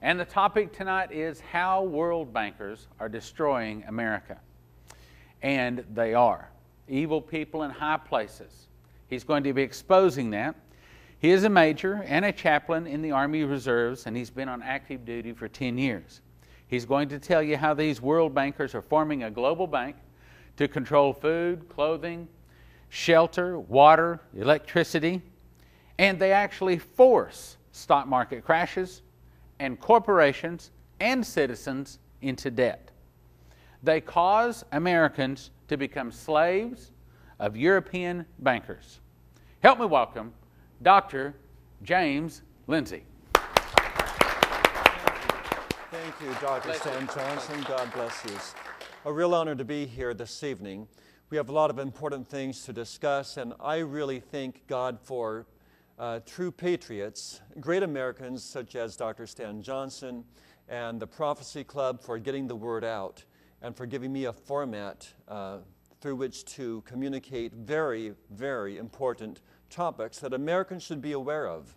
And the topic tonight is how world bankers are destroying America. And they are. Evil people in high places. He's going to be exposing that. He is a major and a chaplain in the Army Reserves, and he's been on active duty for 10 years. He's going to tell you how these world bankers are forming a global bank to control food, clothing, shelter, water, electricity, and they actually force stock market crashes and corporations and citizens into debt. They cause Americans to become slaves of European bankers. Help me welcome Dr. James Linzey. Thank you, Dr. Stan Johnson. God bless you. A real honor to be here this evening. We have a lot of important things to discuss, and I really thank God for true patriots, great Americans such as Dr. Stan Johnson and the Prophecy Club for getting the word out and for giving me a format through which to communicate very, very important topics that Americans should be aware of.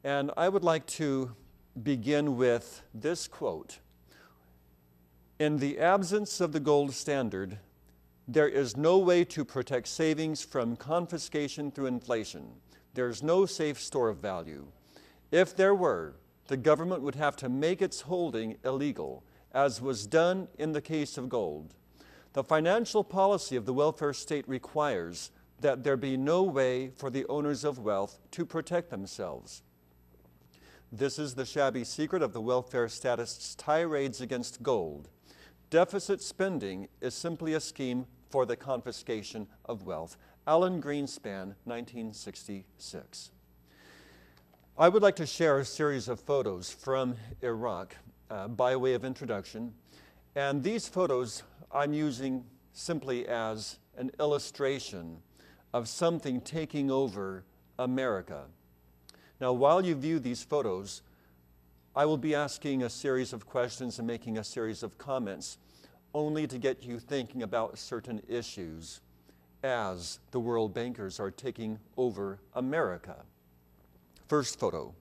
And I would like to begin with this quote. In the absence of the gold standard, there is no way to protect savings from confiscation through inflation. There's no safe store of value. If there were, the government would have to make its holding illegal, as was done in the case of gold. The financial policy of the welfare state requires that there be no way for the owners of wealth to protect themselves. This is the shabby secret of the welfare statists' tirades against gold. Deficit spending is simply a scheme for the confiscation of wealth. Alan Greenspan, 1966. I would like to share a series of photos from Iraq by way of introduction. And these photos I'm using simply as an illustration of something taking over America. Now, while you view these photos, I will be asking a series of questions and making a series of comments only to get you thinking about certain issues as the world bankers are taking over America. First photo.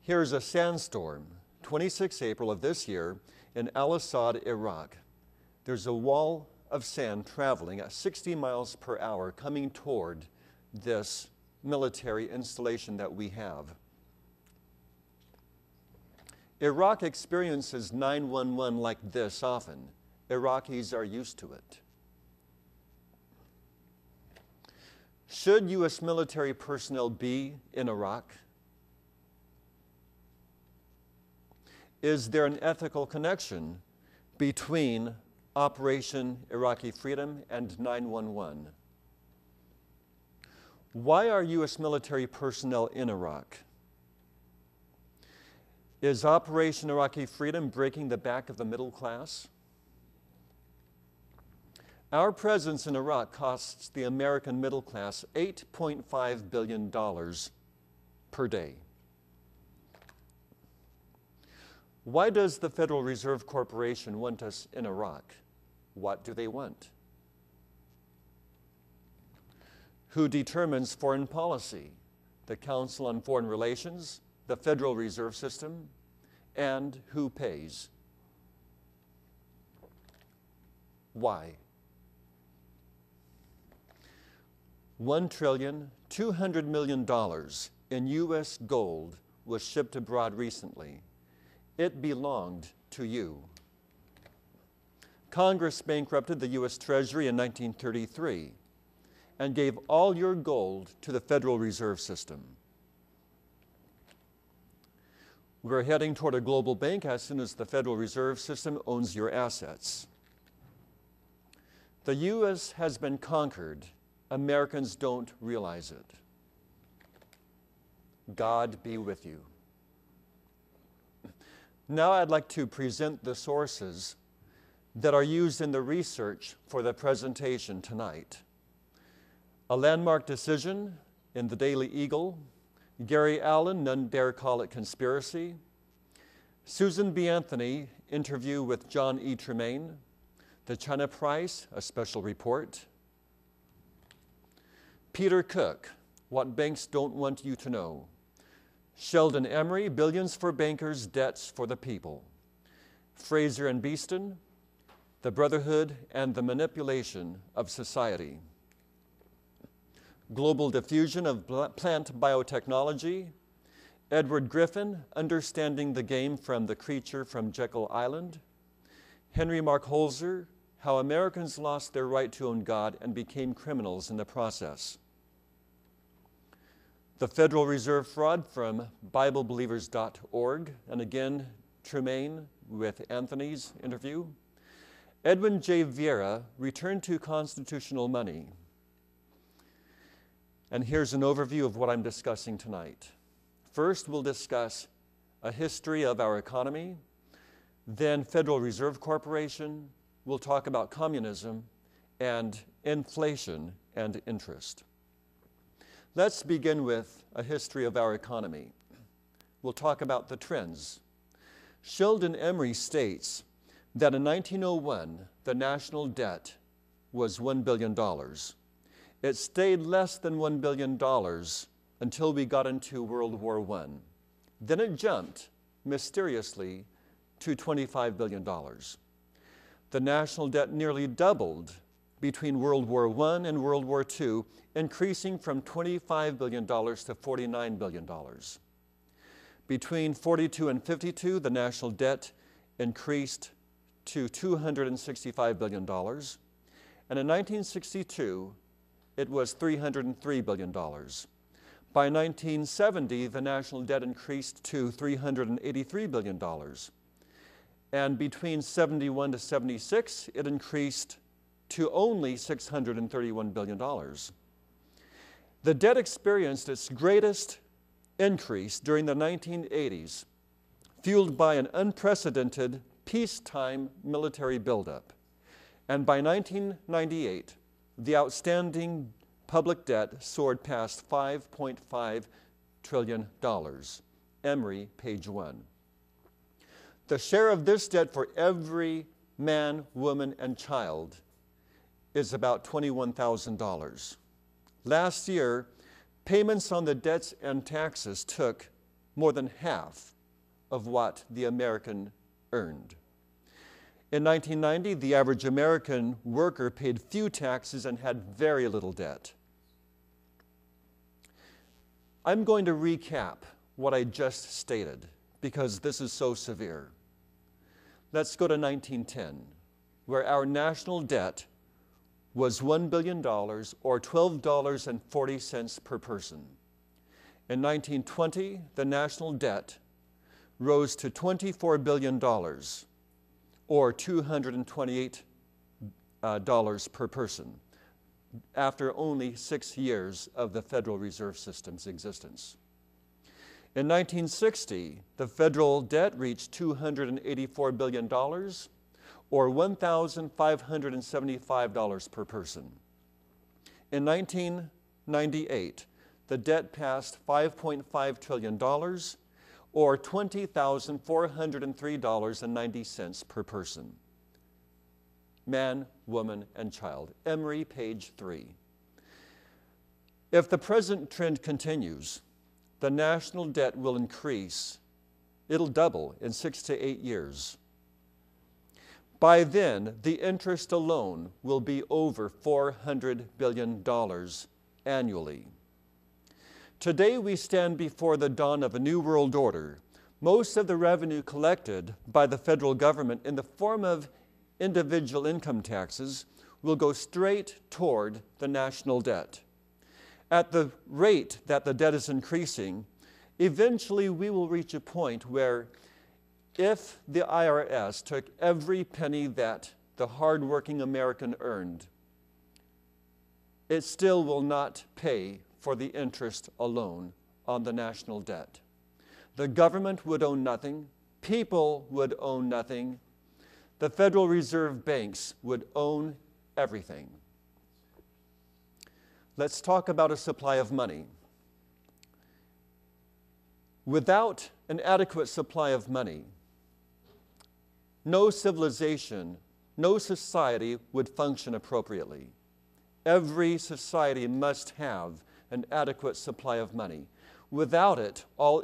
Here's a sandstorm, 26 April of this year in Al-Assad, Iraq. There's a wall of sand traveling at 60 miles per hour coming toward this military installation that we have. Iraq experiences 911 like this often. Iraqis are used to it. Should U.S. military personnel be in Iraq? Is there an ethical connection between Operation Iraqi Freedom and 911? Why are U.S. military personnel in Iraq? Is Operation Iraqi Freedom breaking the back of the middle class? Our presence in Iraq costs the American middle class $8.5 billion per day. Why does the Federal Reserve Corporation want us in Iraq? What do they want? Who determines foreign policy? The Council on Foreign Relations, the Federal Reserve System, and who pays? Why? $1.2 trillion in U.S. gold was shipped abroad recently. It belonged to you. Congress bankrupted the U.S. Treasury in 1933 and gave all your gold to the Federal Reserve System. We're heading toward a global bank as soon as the Federal Reserve System owns your assets. The U.S. has been conquered. Americans don't realize it. God be with you. Now I'd like to present the sources that are used in the research for the presentation tonight. A landmark decision in the Daily Eagle, Gary Allen, None Dare Call It Conspiracy, Susan B. Anthony, interview with John E. Tremaine, the China Price, a special report, Peter Cook, What Banks Don't Want You to Know, Sheldon Emery, Billions for Bankers, Debts for the People. Fraser and Beeston, The Brotherhood and the Manipulation of Society. Global Diffusion of Plant Biotechnology. Edward Griffin, Understanding the Game from the Creature from Jekyll Island. Henry Mark Holzer, How Americans Lost Their Right to Own God and Became Criminals in the Process. The Federal Reserve Fraud from BibleBelievers.org, and again, Tremaine with Anthony's interview. Edwin J. Vieira, Return to Constitutional Money. And here's an overview of what I'm discussing tonight. First, we'll discuss a history of our economy, then Federal Reserve Corporation. We'll talk about communism and inflation and interest. Let's begin with a history of our economy. We'll talk about the trends. Sheldon Emery states that in 1901, the national debt was $1 billion. It stayed less than $1 billion until we got into World War I. Then it jumped, mysteriously, to $25 billion. The national debt nearly doubled between World War I and World War II, increasing from $25 billion to $49 billion. Between 42 and 52, the national debt increased to $265 billion. And in 1962, it was $303 billion. By 1970, the national debt increased to $383 billion. And between 71 to 76, it increased to only $631 billion. The debt experienced its greatest increase during the 1980s, fueled by an unprecedented peacetime military buildup. And by 1998, the outstanding public debt soared past $5.5 trillion. Emery, page 1. The share of this debt for every man, woman, and child is about $21,000. Last year, payments on the debts and taxes took more than half of what the American earned. In 1990, the average American worker paid few taxes and had very little debt. I'm going to recap what I just stated because this is so severe. Let's go to 1910, where our national debt was $1 billion or $12.40 per person. In 1920, the national debt rose to $24 billion or $228 per person after only 6 years of the Federal Reserve System's existence. In 1960, the federal debt reached $284 billion or $1,575 per person. In 1998, the debt passed $5.5 trillion or $20,403.90 per person. Man, woman, and child. Emery, page 3. If the present trend continues, the national debt will increase. It'll double in 6 to 8 years. By then, the interest alone will be over $400 billion annually. Today, we stand before the dawn of a new world order. Most of the revenue collected by the federal government in the form of individual income taxes will go straight toward the national debt. At the rate that the debt is increasing, eventually we will reach a point where if the IRS took every penny that the hardworking American earned, it still will not pay for the interest alone on the national debt. The government would own nothing, people would own nothing, the Federal Reserve banks would own everything. Let's talk about a supply of money. Without an adequate supply of money, no civilization, no society would function appropriately. Every society must have an adequate supply of money. Without it, all